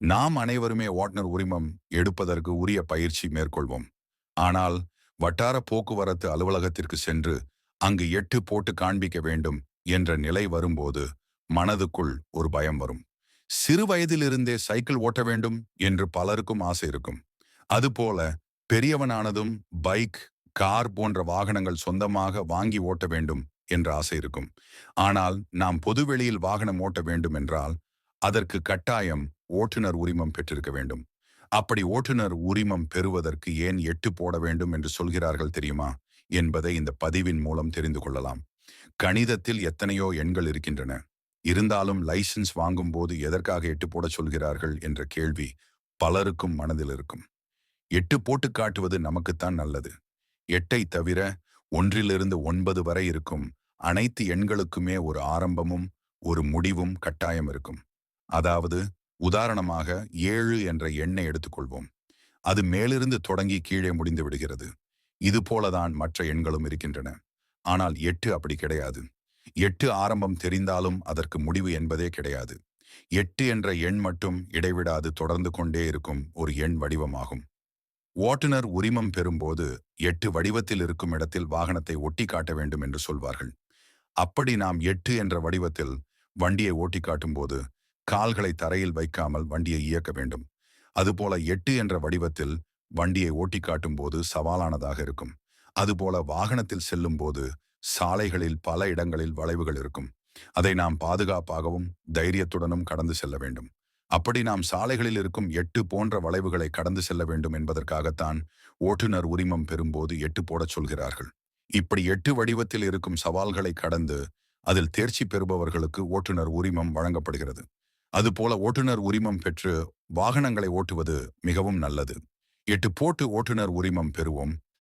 நாம் அனைவருமே ஓட்டுநர் உரிமம் எடுப்பதற்கு உரிய பயிற்சி மேற்கொள்வோம். ஆனால் வட்டார போக்குவரத்து அலுவலகத்திற்கு சென்று அங்கு 8 போட்டு காண்பிக்க வேண்டும் என்ற நிலை வரும்போது மனதுக்குள் ஒரு பயம் வரும். சிறு வயதிலிருந்தே சைக்கிள் ஓட்ட வேண்டும் என்று பலருக்கும் ஆசை இருக்கும். அதுபோல பெரியவனானதும் பைக், கார் போன்ற வாகனங்கள் சொந்தமாக வாங்கி ஓட்ட வேண்டும் என்ற ஆசை இருக்கும். ஆனால் நாம் பொதுவெளியில் வாகனம் ஓட்ட வேண்டும் என்றால் அதற்கு கட்டாயம் ஓட்டுநர் உரிமம் பெற்றிருக்க வேண்டும். அப்படி ஓட்டுநர் உரிமம் பெறுவதற்கு ஏன் 8 போட வேண்டும் என்று சொல்கிறார்கள் தெரியுமா என்பதை இந்த பதிவின் மூலம் தெரிந்து கொள்ளலாம். கணிதத்தில் எத்தனையோ எண்கள் இருக்கின்றன. இருந்தாலும் லைசென்ஸ் வாங்கும்போது எதற்காக 8 போட சொல்கிறார்கள் என்ற கேள்வி பலருக்கும் மனதில் இருக்கும். 8 போட்டு காட்டுவது நமக்குத்தான் நல்லது. 8ஐ தவிர 1லிருந்து 9 வரை இருக்கும் அனைத்து எண்களுக்குமே ஒரு ஆரம்பமும் ஒரு முடிவும் கட்டாயம் இருக்கும். அதாவது உதாரணமாக 7 என்ற எண்ணை எடுத்துக்கொள்வோம். அது மேலிருந்து தொடங்கி கீழே முடிந்து விடுகிறது. இது போலதான் மற்ற எண்களும் இருக்கின்றன. ஆனால் 8 அப்படி கிடையாது. 8 ஆரம்பம் தெரிந்தாலும் அதற்கு முடிவு என்பதே கிடையாது. 8 என்ற எண் மட்டும் இடைவிடாது தொடர்ந்து கொண்டே இருக்கும் ஒரு எண் வடிவமாகும். ஓட்டுநர் உரிமம் பெறும்போது 8 வடிவத்தில் இருக்கும் இடத்தில் வாகனத்தை ஒட்டி காட்ட வேண்டும் என்று சொல்வார்கள். அப்படி நாம் 8 என்ற வடிவத்தில் வண்டியை ஓட்டி காட்டும்போது கால்களை தரையில் வைக்காமல் வண்டியை இயக்க வேண்டும். அதுபோல 8 என்ற வடிவத்தில் வண்டியை ஓட்டி காட்டும் போது சவாலானதாக இருக்கும். அதுபோல வாகனத்தில் செல்லும் போது சாலைகளில் பல இடங்களில் வளைவுகள் இருக்கும். அதை நாம் பாதுகாப்பாகவும் தைரியத்துடனும் கடந்து செல்ல வேண்டும். அப்படி நாம் சாலைகளில் இருக்கும் 8 போன்ற வளைவுகளை கடந்து செல்ல வேண்டும் என்பதற்காகத்தான் ஓட்டுநர் உரிமம் பெறும்போது 8 போடச் சொல்கிறார்கள். இப்படி 8 வடிவத்தில் இருக்கும் சவால்களை கடந்து அதில் தேர்ச்சி பெறுபவர்களுக்கு ஓட்டுநர் உரிமம் வழங்கப்படுகிறது. அதுபோல ஓட்டுநர் உரிமம் பெற்று வாகனங்களை ஓட்டுவது மிகவும் நல்லது. 8 போட்டு ஓட்டுநர் உரிமம் பெறுவோம்.